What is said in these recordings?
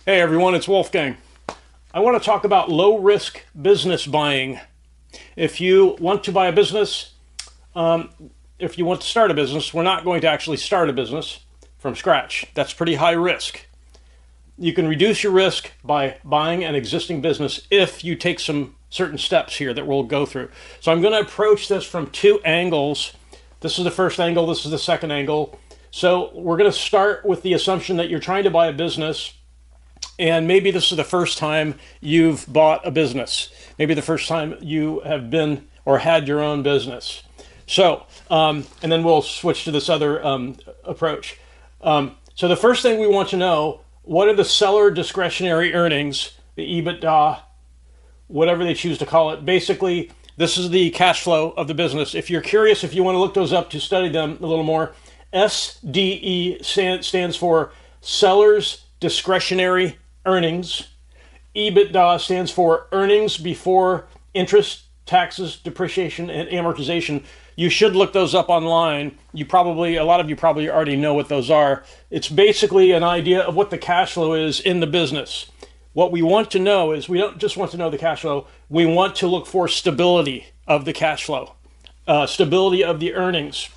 Hey everyone, it's Wolfgang. I want to talk about low risk business buying. If you want to buy a business, if you want to start a business, we're not going to actually start a business from scratch. That's pretty high risk. You can reduce your risk by buying an existing business if you take some certain steps here that we'll go through. So I'm going to approach this from two angles. This is the first angle, this is the second angle. So we're going to start with the assumption that you're trying to buy a business, and maybe this is the first time you've bought a business. Maybe the first time you have been or had your own business. So, and then we'll switch to this other approach. So the first thing we want to know, what are the seller discretionary earnings, the EBITDA, whatever they choose to call it. Basically, this is the cash flow of the business. If you're curious, if you want to look those up to study them a little more, SDE stands for Sellers Discretionary Earnings. EBITDA stands for Earnings Before Interest, Taxes, Depreciation, and Amortization. You should look those up online. A lot of you probably already know what those are. It's basically an idea of what the cash flow is in the business. What we want to know is, we don't just want to know the cash flow, we want to look for stability of the cash flow, stability of the earnings.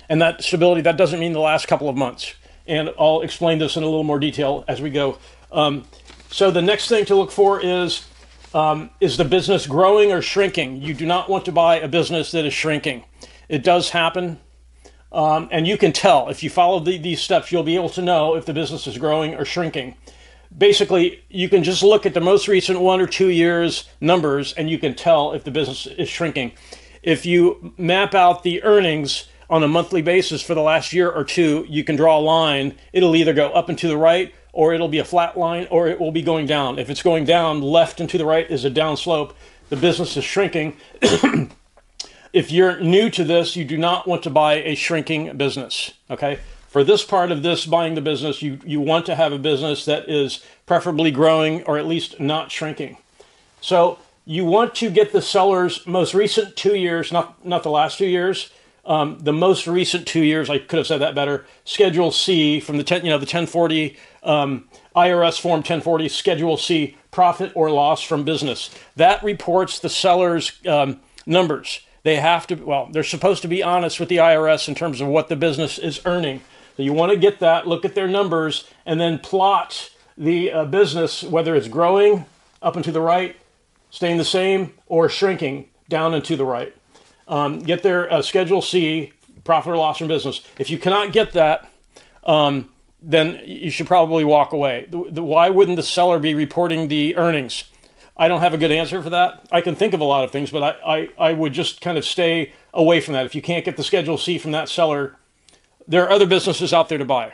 And that stability, that doesn't mean the last couple of months. And I'll explain this in a little more detail as we go. So the next thing to look for is the business growing or shrinking? You do not want to buy a business that is shrinking. It does happen. And you can tell. If you follow these steps, you'll be able to know if the business is growing or shrinking. Basically, you can just look at the most recent 1 or 2 years numbers, and you can tell if the business is shrinking. If you map out the earnings on a monthly basis for the last year or two, you can draw a line. It'll either go up and to the right, or it'll be a flat line, or it will be going down. If it's going down, left and to the right is a down slope. The business is shrinking. If you're new to this, you do not want to buy a shrinking business, okay? For this part of this, buying the business, you want to have a business that is preferably growing or at least not shrinking. So you want to get the seller's most recent 2 years, not the last 2 years, the most recent 2 years, I could have said that better, Schedule C from the 1040, IRS Form 1040, Schedule C, profit or loss from business. That reports the seller's numbers. They're supposed to be honest with the IRS in terms of what the business is earning. So you want to get that, look at their numbers, and then plot the business, whether it's growing up and to the right, staying the same, or shrinking down and to the right. Get their Schedule C, profit or loss from business. If you cannot get that, then you should probably walk away. Why wouldn't the seller be reporting the earnings? I don't have a good answer for that. I can think of a lot of things, but I would just kind of stay away from that. If you can't get the Schedule C from that seller, there are other businesses out there to buy.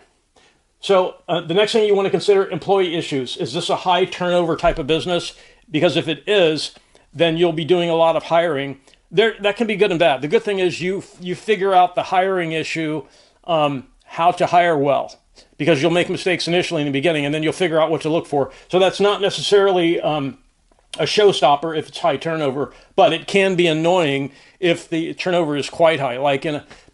So the next thing you want to consider, employee issues. Is this a high turnover type of business? Because if it is, then you'll be doing a lot of hiring. That can be good and bad. The good thing is you figure out the hiring issue, how to hire well, because you'll make mistakes initially in the beginning, and then you'll figure out what to look for. So that's not necessarily a showstopper if it's high turnover, but it can be annoying if the turnover is quite high. Like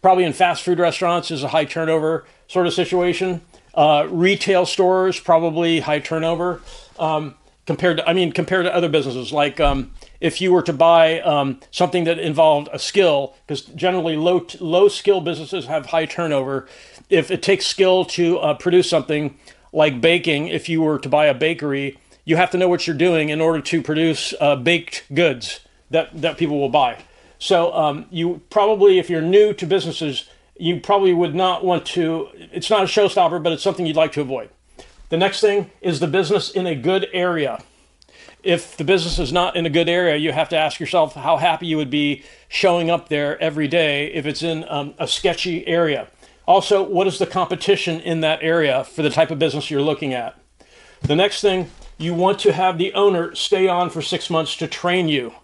probably in fast food restaurants is a high turnover sort of situation. Retail stores, probably high turnover. Compared to other businesses, like if you were to buy something that involved a skill, because generally low skill businesses have high turnover. If it takes skill to produce something like baking, if you were to buy a bakery, you have to know what you're doing in order to produce baked goods that people will buy. So you probably, if you're new to businesses, you probably would not want to. It's not a showstopper, but it's something you'd like to avoid. The next thing is the business in a good area. If the business is not in a good area, you have to ask yourself how happy you would be showing up there every day if it's in a sketchy area. Also, what is the competition in that area for the type of business you're looking at? The next thing, you want to have the owner stay on for 6 months to train you.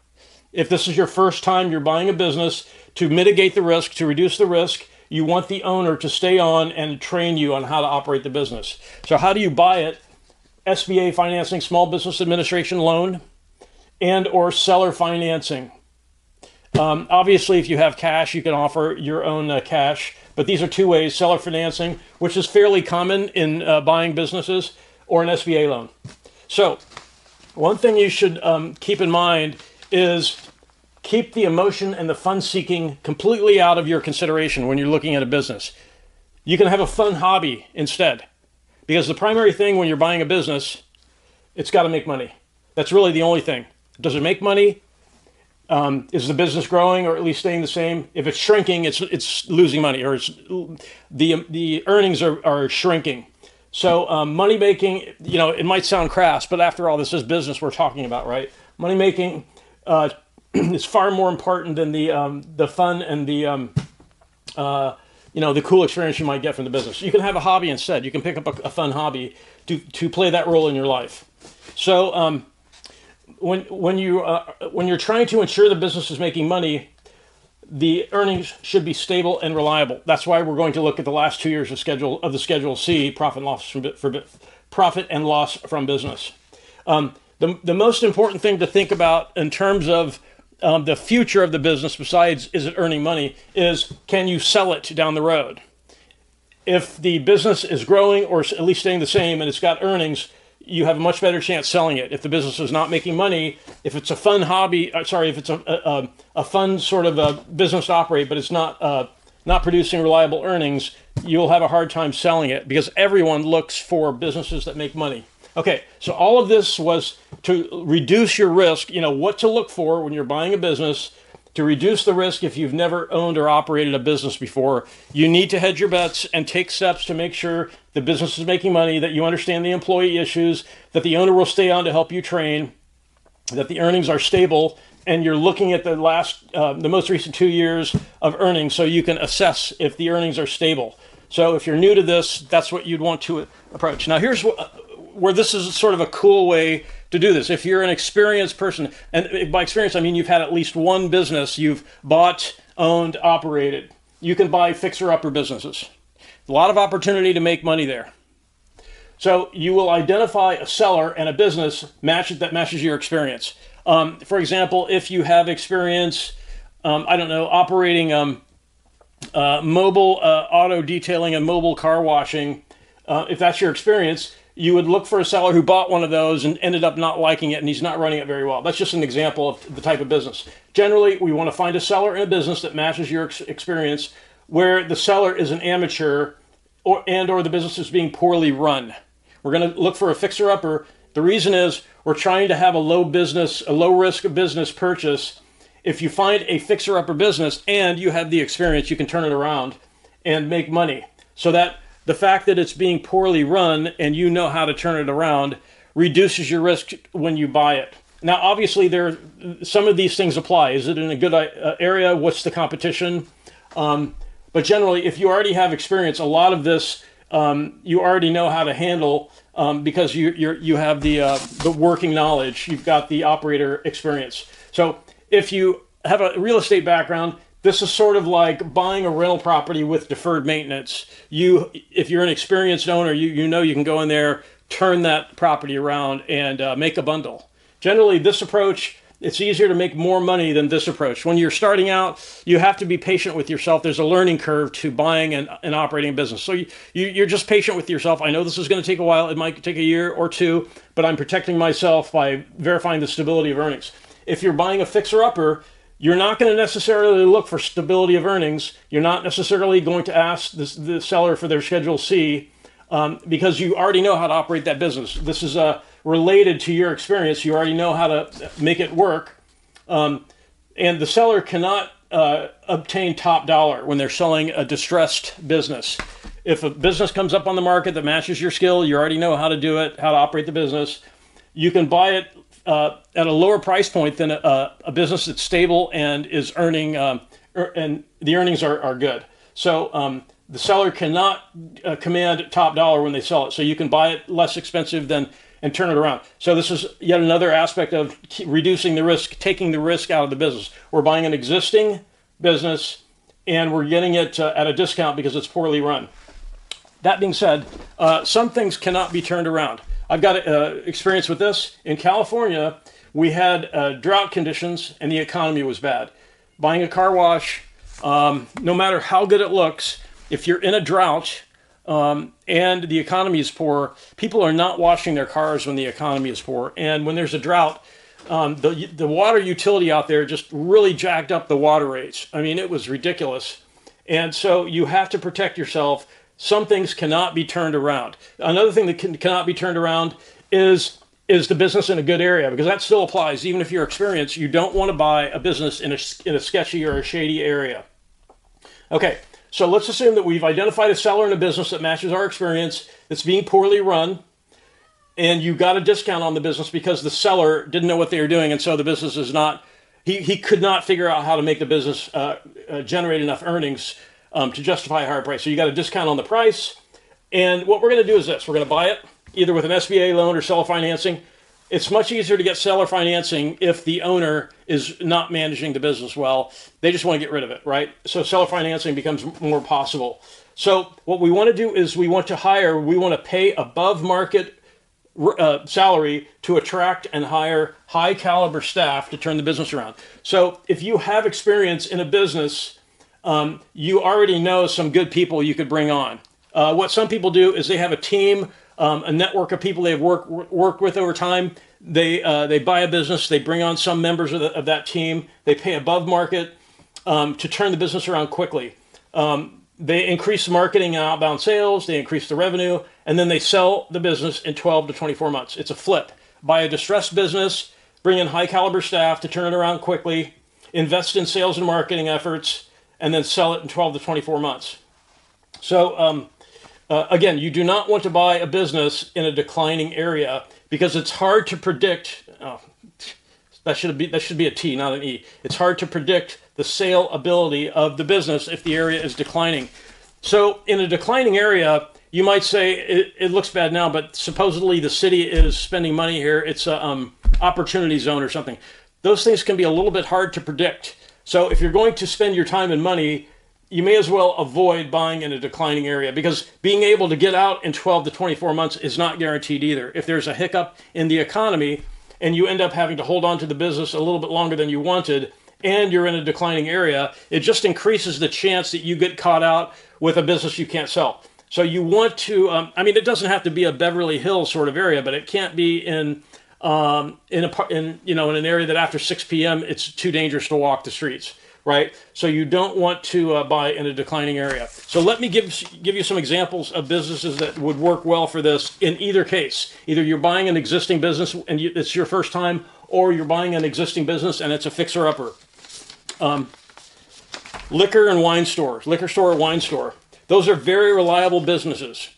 If this is your first time you're buying a business, to mitigate the risk, to reduce the risk, you want the owner to stay on and train you on how to operate the business. So how do you buy it? SBA financing, Small Business Administration loan, and or seller financing. Obviously, if you have cash, you can offer your own cash. But these are two ways: seller financing, which is fairly common in buying businesses, or an SBA loan. So one thing you should keep in mind is keep the emotion and the fun seeking completely out of your consideration when you're looking at a business. You can have a fun hobby instead, because the primary thing when you're buying a business, it's got to make money. That's really the only thing. Does it make money? Is the business growing or at least staying the same? If it's shrinking, it's losing money, or the earnings are shrinking. So money making, it might sound crass, but after all, this is business we're talking about, right? Money making is far more important than the fun and the cool experience you might get from the business. You can have a hobby instead. You can pick up a fun hobby to play that role in your life. So when you're trying to ensure the business is making money, the earnings should be stable and reliable. That's why we're going to look at the last 2 years of the Schedule C, profit and loss from business. The most important thing to think about in terms of the future of the business, besides is it earning money, is can you sell it down the road? If the business is growing or at least staying the same and it's got earnings, you have a much better chance selling it. If the business is not making money, if it's a fun hobby, if it's a fun sort of a business to operate, but it's not producing reliable earnings, you'll have a hard time selling it because everyone looks for businesses that make money. Okay, so all of this was to reduce your risk, what to look for when you're buying a business. To reduce the risk if you've never owned or operated a business before, you need to hedge your bets and take steps to make sure the business is making money, that you understand the employee issues, that the owner will stay on to help you train, that the earnings are stable, and you're looking at the most recent 2 years of earnings so you can assess if the earnings are stable. So if you're new to this, that's what you'd want to approach. Now here's where this is sort of a cool way to do this. If you're an experienced person, and by experience I mean you've had at least one business you've bought, owned, operated, you can buy fixer-upper businesses. A lot of opportunity to make money there. So you will identify a seller and a business that matches your experience. For example, if you have experience, operating mobile auto detailing and mobile car washing, if that's your experience, you would look for a seller who bought one of those and ended up not liking it and he's not running it very well. That's just an example of the type of business. Generally, we want to find a seller in a business that matches your experience, where the seller is an amateur or the business is being poorly run. We're going to look for a fixer-upper. The reason is we're trying to have a low risk business purchase. If you find a fixer-upper business and you have the experience, you can turn it around and make money. So that the fact that it's being poorly run and you know how to turn it around reduces your risk when you buy it. Now, obviously, some of these things apply. Is it in a good area? What's the competition? But generally, if you already have experience, a lot of this you already know how to handle because you have the working knowledge. You've got the operator experience. So if you have a real estate background, this is sort of like buying a rental property with deferred maintenance. If you're an experienced owner, you know you can go in there, turn that property around, and make a bundle. Generally, this approach, it's easier to make more money than this approach. When you're starting out, you have to be patient with yourself. There's a learning curve to buying and operating a business. So you're just patient with yourself. I know this is going to take a while. It might take a year or two, but I'm protecting myself by verifying the stability of earnings. If you're buying a fixer-upper, you're not going to necessarily look for stability of earnings. You're not necessarily going to ask the seller for their Schedule C because you already know how to operate that business. This is related to your experience. You already know how to make it work. And the seller cannot obtain top dollar when they're selling a distressed business. If a business comes up on the market that matches your skill, you already know how to do it, how to operate the business. You can buy it at a lower price point than a business that's stable and is earning, and the earnings are good. So the seller cannot command top dollar when they sell it. So you can buy it less expensive and turn it around. So this is yet another aspect of reducing the risk, taking the risk out of the business. We're buying an existing business and we're getting it at a discount because it's poorly run. That being said, some things cannot be turned around. I've got experience with this. In California, we had drought conditions and the economy was bad. Buying a car wash, no matter how good it looks, if you're in a drought, and the economy is poor, people are not washing their cars when the economy is poor. And when there's a drought, the water utility out there just really jacked up the water rates. I mean, it was ridiculous. And so you have to protect yourself. Some things cannot be turned around. Another thing that cannot be turned around is the business in a good area, because that still applies. Even if you're experienced, you don't want to buy a business in a sketchy or a shady area. Okay, so let's assume that we've identified a seller in a business that matches our experience, that's being poorly run, and you got a discount on the business because the seller didn't know what they were doing, and so the business is not, he could not figure out how to make the business generate enough earnings to justify a higher price. So you got a discount on the price, and what we're going to do is this. We're going to buy it either with an SBA loan or seller financing. It's much easier to get seller financing if the owner is not managing the business well. They just want to get rid of it, right? So seller financing becomes more possible. So what we want to do is we want to pay above market salary to attract and hire high caliber staff to turn the business around. So if you have experience in a business, you already know some good people you could bring on. What some people do is they have a team, a network of people they've worked with over time. They buy a business, they bring on some members of that team, they pay above market to turn the business around quickly. They increase marketing and outbound sales, they increase the revenue, and then they sell the business in 12 to 24 months. It's a flip. Buy a distressed business, bring in high caliber staff to turn it around quickly, invest in sales and marketing efforts, and then sell it in 12 to 24 months. So again, you do not want to buy a business in a declining area because it's hard to predict. That should be a T, not an E. It's hard to predict the sale ability of the business if the area is declining. So in a declining area, you might say it looks bad now, but supposedly the city is spending money here. It's a opportunity zone or something. Those things can be a little bit hard to predict. So if you're going to spend your time and money, you may as well avoid buying in a declining area, because being able to get out in 12 to 24 months is not guaranteed either. If there's a hiccup in the economy and you end up having to hold on to the business a little bit longer than you wanted, and you're in a declining area, it just increases the chance that you get caught out with a business you can't sell. So you want to, it doesn't have to be a Beverly Hills sort of area, but it can't be in an area that after 6 p.m. it's too dangerous to walk the streets. Right? So you don't want to buy in a declining area. So let me give you some examples of businesses that would work well for this in either case. Either you're buying an existing business and it's your first time, or you're buying an existing business and it's a fixer-upper. Liquor and wine stores, liquor store or wine store. Those are very reliable businesses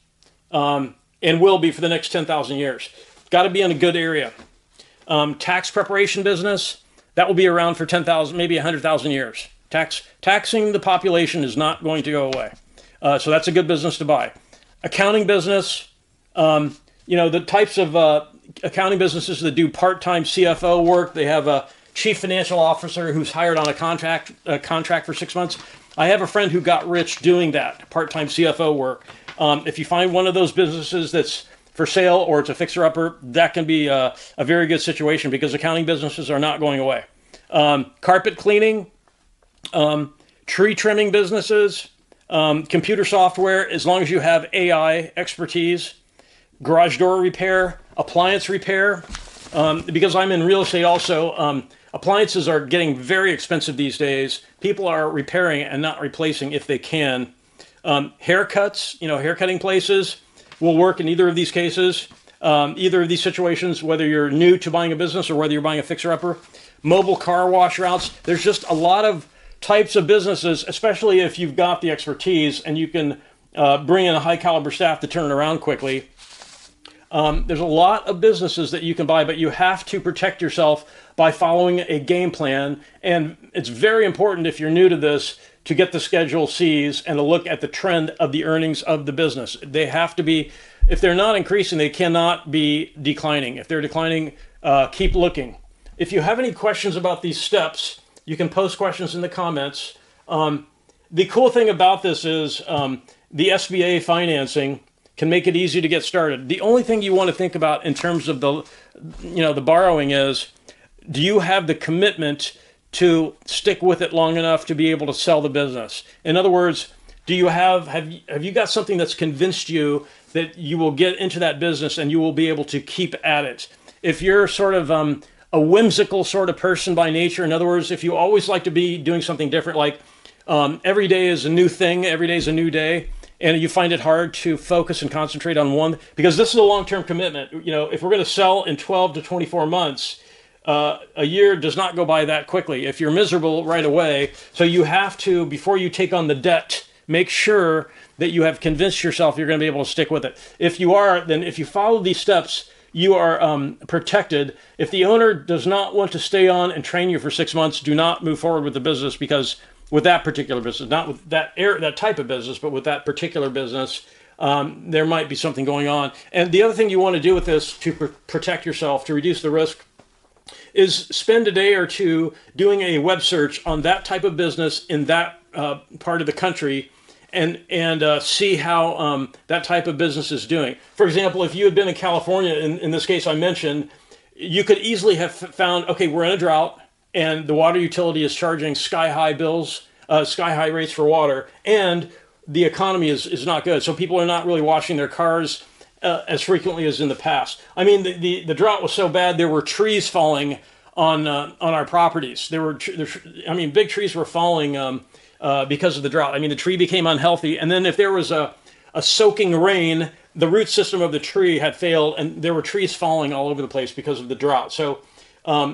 and will be for the next 10,000 years. Got to be in a good area. Tax preparation business. That will be around for 10,000, maybe 100,000 years. Taxing the population is not going to go away. So that's a good business to buy. Accounting business, the types of accounting businesses that do part-time CFO work. They have a chief financial officer who's hired on a contract for 6 months. I have a friend who got rich doing that, part-time CFO work. If you find one of those businesses that's for sale or it's a fixer-upper, that can be a very good situation, because accounting businesses are not going away. Carpet cleaning, tree trimming businesses, computer software, as long as you have AI expertise, garage door repair, appliance repair, because I'm in real estate also, appliances are getting very expensive these days. People are repairing and not replacing if they can. Haircuts, haircutting places will work in either of these cases, either of these situations, whether you're new to buying a business or whether you're buying a fixer-upper. Mobile car wash routes. There's just a lot of types of businesses, especially if you've got the expertise and you can bring in a high caliber staff to turn it around quickly. There's a lot of businesses that you can buy, but you have to protect yourself by following a game plan. And it's very important, if you're new to this, to get the Schedule Cs and to look at the trend of the earnings of the business. They have to be, if they're not increasing, they cannot be declining. If they're declining, keep looking. If you have any questions about these steps, you can post questions in the comments. The cool thing about this is the SBA financing can make it easy to get started. The only thing you want to think about in terms of the borrowing is, do you have the commitment to stick with it long enough to be able to sell the business? In other words, Do you have you got something that's convinced you that you will get into that business and you will be able to keep at it? If you're sort of a whimsical sort of person by nature, in other words, if you always like to be doing something different, like every day is a new thing, every day is a new day, and you find it hard to focus and concentrate on one, because this is a long-term commitment. You know, if we're going to sell in 12 to 24 months, a year does not go by that quickly if you're miserable right away. So you have to, before you take on the debt, make sure that you have convinced yourself you're going to be able to stick with it. If you are, then if you follow these steps, you are protected. If the owner does not want to stay on and train you for 6 months, do not move forward with the business, because with that particular business, not with that type of business, but with that particular business, there might be something going on. And the other thing you want to do with this to protect yourself, to reduce the risk, is spend a day or two doing a web search on that type of business in that part of the country, and see how that type of business is doing. For example, if you had been in California, in this case I mentioned, you could easily have found, okay, we're in a drought, and the water utility is charging sky-high bills, sky-high rates for water, and the economy is not good. So people are not really washing their cars as frequently as in the past. I mean, the drought was so bad, there were trees falling on our properties. Big trees were falling because of the drought. I mean, the tree became unhealthy, and then if there was a soaking rain, the root system of the tree had failed, and there were trees falling all over the place because of the drought. So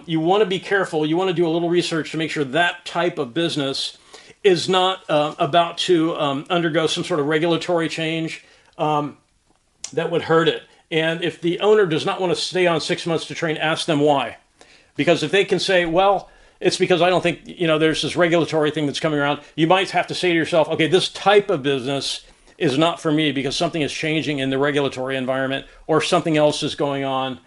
you want to be careful. You want to do a little research to make sure that type of business is not about to undergo some sort of regulatory change that would hurt it. And if the owner does not want to stay on 6 months to train, ask them why. Because if they can say, well, it's because I don't think, there's this regulatory thing that's coming around, you might have to say to yourself, okay, this type of business is not for me because something is changing in the regulatory environment, or something else is going on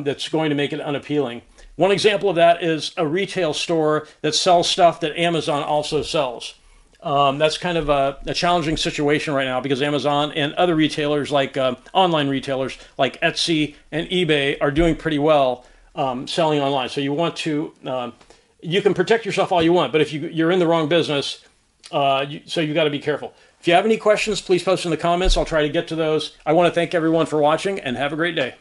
that's going to make it unappealing. One example of that is a retail store that sells stuff that Amazon also sells. That's kind of a challenging situation right now, because Amazon and other retailers, like online retailers like Etsy and eBay, are doing pretty well selling online. So you want to, you can protect yourself all you want, but if you're in the wrong business, so you've got to be careful. If you have any questions, please post in the comments. I'll try to get to those. I want to thank everyone for watching, and have a great day.